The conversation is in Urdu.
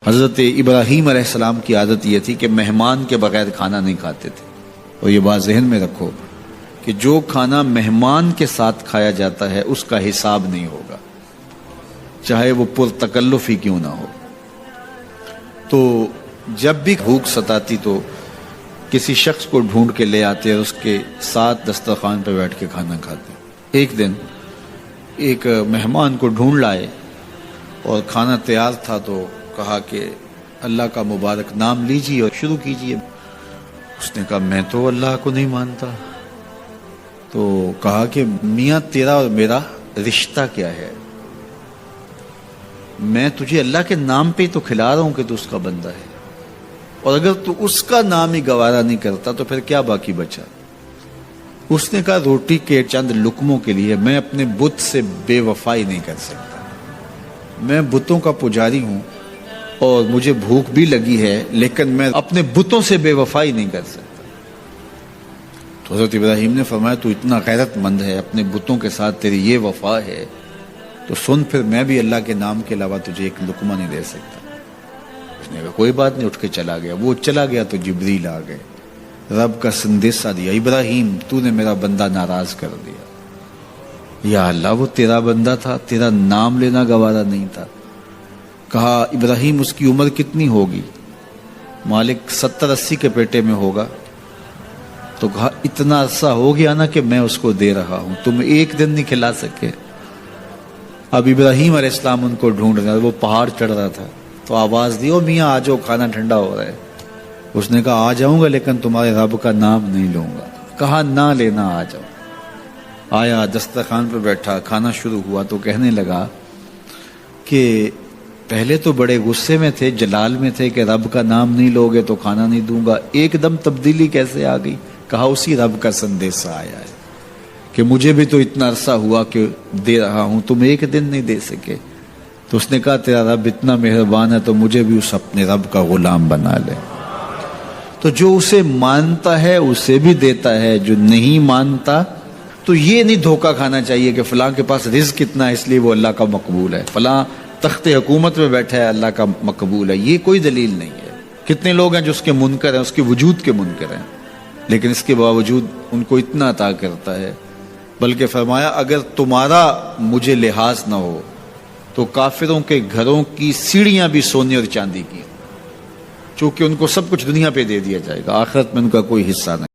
حضرت ابراہیم علیہ السلام کی عادت یہ تھی کہ مہمان کے بغیر کھانا نہیں کھاتے تھے. اور یہ بات ذہن میں رکھو کہ جو کھانا مہمان کے ساتھ کھایا جاتا ہے اس کا حساب نہیں ہوگا، چاہے وہ پرتکلف ہی کیوں نہ ہو. تو جب بھی بھوک ستاتی تو کسی شخص کو ڈھونڈ کے لے آتے اور اس کے ساتھ دسترخوان پہ بیٹھ کے کھانا کھاتے. ایک دن ایک مہمان کو ڈھونڈ لائے اور کھانا تیار تھا تو کہا کہ اللہ کا مبارک نام لیجیے اور شروع کیجیے. اس نے کہا میں تو اللہ کو نہیں مانتا. تو کہا کہ میاں تیرا اور میرا رشتہ کیا ہے؟ میں تجھے اللہ کے نام پہ تو کھلا رہا ہوں کہ تو اس کا بندہ ہے، اور اگر تو اس کا نام ہی گوارا نہیں کرتا تو پھر کیا باقی بچا؟ اس نے کہا روٹی کے چند لقموں کے لیے میں اپنے بت سے بے وفائی نہیں کر سکتا. میں بتوں کا پجاری ہوں اور مجھے بھوک بھی لگی ہے، لیکن میں اپنے بتوں سے بے وفائی نہیں کر سکتا. تو حضرت ابراہیم نے فرمایا تو اتنا غیرت مند ہے، اپنے بتوں کے ساتھ تیری یہ وفا ہے، تو سن پھر میں بھی اللہ کے نام کے علاوہ تجھے ایک لقمہ نہیں دے سکتا. اس نے کہا کوئی بات نہیں، اٹھ کے چلا گیا. وہ چلا گیا تو جبریل آ گئے، رب کا سندیسہ دیا، ابراہیم تو نے میرا بندہ ناراض کر دیا. یا اللہ وہ تیرا بندہ تھا، تیرا نام لینا گوارا نہیں تھا. کہا ابراہیم اس کی عمر کتنی ہوگی؟ مالک 70-80 کے پیٹے میں ہوگا. تو کہا اتنا عرصہ ہو گیا نا کہ میں اس کو دے رہا ہوں، تم ایک دن نہیں کھلا سکے. اب ابراہیم علیہ السلام ان کو ڈھونڈ رہا، وہ پہاڑ چڑھ رہا تھا تو آواز دی او میاں آ جاؤ کھانا ٹھنڈا ہو رہا ہے. اس نے کہا آ جاؤں گا لیکن تمہارے رب کا نام نہیں لوں گا. کہا نہ لینا، آ جاؤ. آیا دسترخوان پہ بیٹھا، کھانا شروع ہوا تو کہنے لگا کہ پہلے تو بڑے غصے میں تھے، جلال میں تھے کہ رب کا نام نہیں لوگے تو کھانا نہیں دوں گا، ایک دم تبدیلی کیسے آ گئی؟ کہا اسی رب کا سندیسہ آیا ہے کہ مجھے بھی تو اتنا عرصہ ہوا کہ دے رہا ہوں، تم ایک دن نہیں دے سکے. تو اس نے کہا تیرا رب اتنا مہربان ہے تو مجھے بھی اس اپنے رب کا غلام بنا لے. تو جو اسے مانتا ہے اسے بھی دیتا ہے، جو نہیں مانتا تو یہ نہیں دھوکہ کھانا چاہیے کہ فلاں کے پاس رزق کتنا ہے اس لیے وہ اللہ کا مقبول ہے، فلاں تخت حکومت میں بیٹھا ہے اللہ کا مقبول ہے. یہ کوئی دلیل نہیں ہے. کتنے لوگ ہیں جو اس کے منکر ہیں، اس کے وجود کے منکر ہیں، لیکن اس کے باوجود ان کو اتنا عطا کرتا ہے. بلکہ فرمایا اگر تمہارا مجھے لحاظ نہ ہو تو کافروں کے گھروں کی سیڑھیاں بھی سونے اور چاندی کی، چونکہ ان کو سب کچھ دنیا پہ دے دیا جائے گا، آخرت میں ان کا کوئی حصہ نہیں.